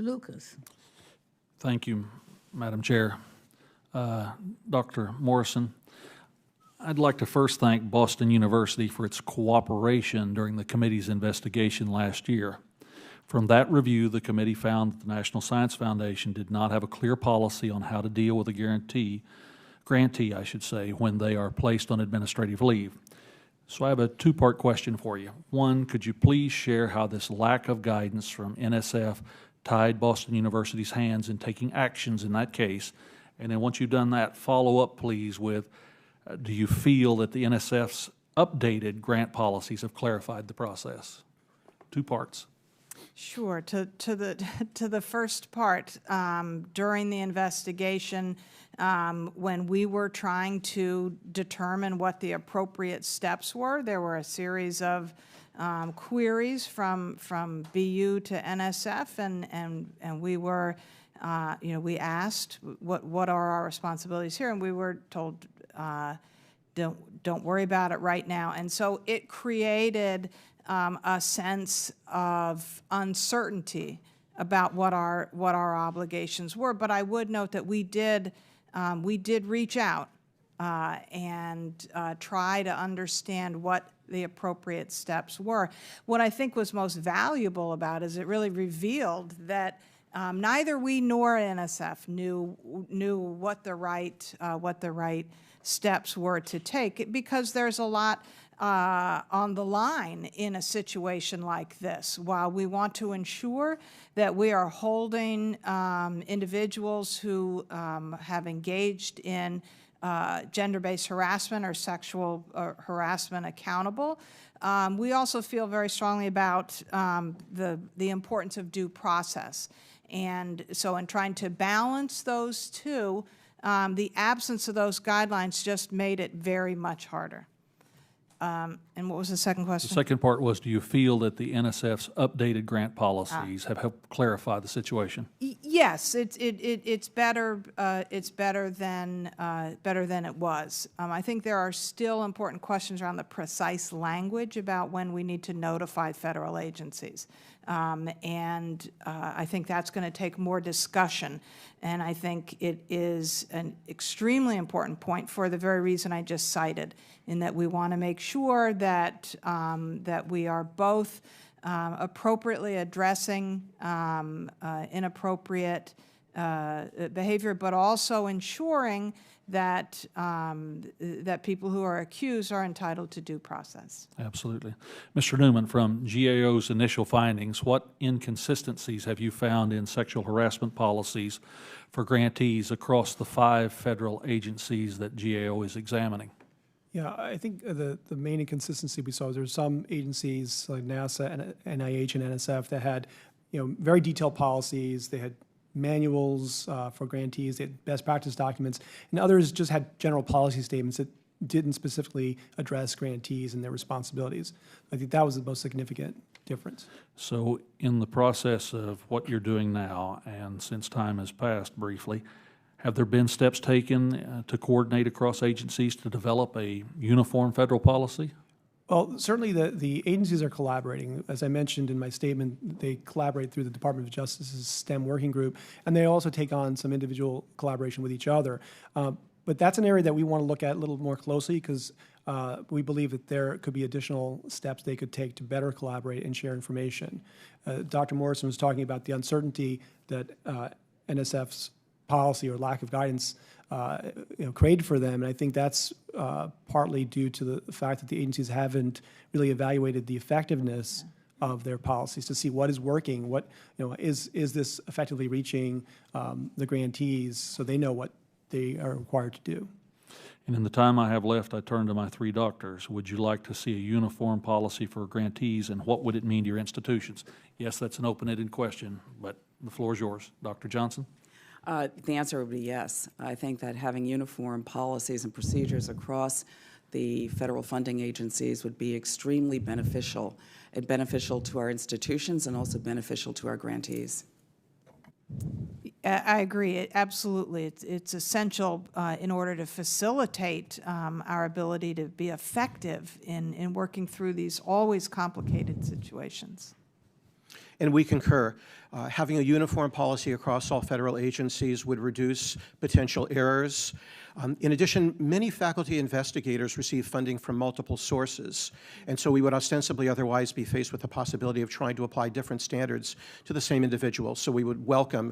Lucas. Thank you, Madam Chair. Dr. Morrison, I'd like to first thank Boston University for its cooperation during the committee's investigation last year. From that review, the committee found that the National Science Foundation did not have a clear policy on how to deal with a grantee, when they are placed on administrative leave. So I have a two-part question for you. One, could you please share how this lack of guidance from NSF tied Boston University's hands in taking actions in that case? And then once you've done that, follow up, please, with do you feel that the NSF's updated grant policies have clarified the process? Two parts. Sure. To the first part, during the investigation, when we were trying to determine what the appropriate steps were, there were a series of queries from BU to NSF, and we were, we asked what are our responsibilities here, and we were told don't worry about it right now, and so it created a sense of uncertainty about what our obligations were. But I would note that we did reach out and try to understand what the appropriate steps were. What I think was most valuable about it is it really revealed that neither we nor NSF knew what the right steps were to take, because there's a lot on the line in a situation like this. While we want to ensure that we are holding individuals who have engaged in gender-based harassment or sexual harassment accountable, we also feel very strongly about the importance of due process. And so in trying to balance those two, the absence of those guidelines just made it very much harder. And what was the second question? The second part was, do you feel that the NSF's updated grant policies have helped clarify the situation? Yes, it's better. It's better than it was. I think there are still important questions around the precise language about when we need to notify federal agencies, and I think that's going to take more discussion. And I think it is an extremely important point for the very reason I just cited, in that we want to make sure that that we are both appropriately addressing inappropriate behavior, but also ensuring that that people who are accused are entitled to due process. Absolutely. Mr. Newman, from GAO's initial findings, what inconsistencies have you found in sexual harassment policies for grantees across the 5 federal agencies that GAO is examining? Yeah, I think the main inconsistency we saw is there were some agencies like NASA and NIH and NSF that had, very detailed policies. They had manuals for grantees, they had best practice documents, and others just had general policy statements that didn't specifically address grantees and their responsibilities. I think that was the most significant difference. So in the process of what you're doing now, and since time has passed briefly, have there been steps taken to coordinate across agencies to develop a uniform federal policy? Well, certainly the agencies are collaborating. As I mentioned in my statement, they collaborate through the Department of Justice's STEM working group, and they also take on some individual collaboration with each other. But that's an area that we want to look at a little more closely, because we believe that there could be additional steps they could take to better collaborate and share information. Dr. Morrison was talking about the uncertainty that NSF's policy or lack of guidance created for them, and I think that's partly due to the fact that the agencies haven't really evaluated the effectiveness of their policies to see what is working, what is this effectively reaching the grantees, so they know what they are required to do. And in the time I have left, I turn to my 3 doctors. Would you like to see a uniform policy for grantees, and what would it mean to your institutions? Yes, that's an open-ended question, but the floor is yours. Dr. Johnson? The answer would be yes. I think that having uniform policies and procedures across the federal funding agencies would be extremely beneficial, and beneficial to our institutions and also beneficial to our grantees. I agree. Absolutely. It's essential in order to facilitate our ability to be effective in working through these always complicated situations. And we concur. Having a uniform policy across all federal agencies would reduce potential errors. In addition, many faculty investigators receive funding from multiple sources, and so we would ostensibly otherwise be faced with the possibility of trying to apply different standards to the same individual. So we would welcome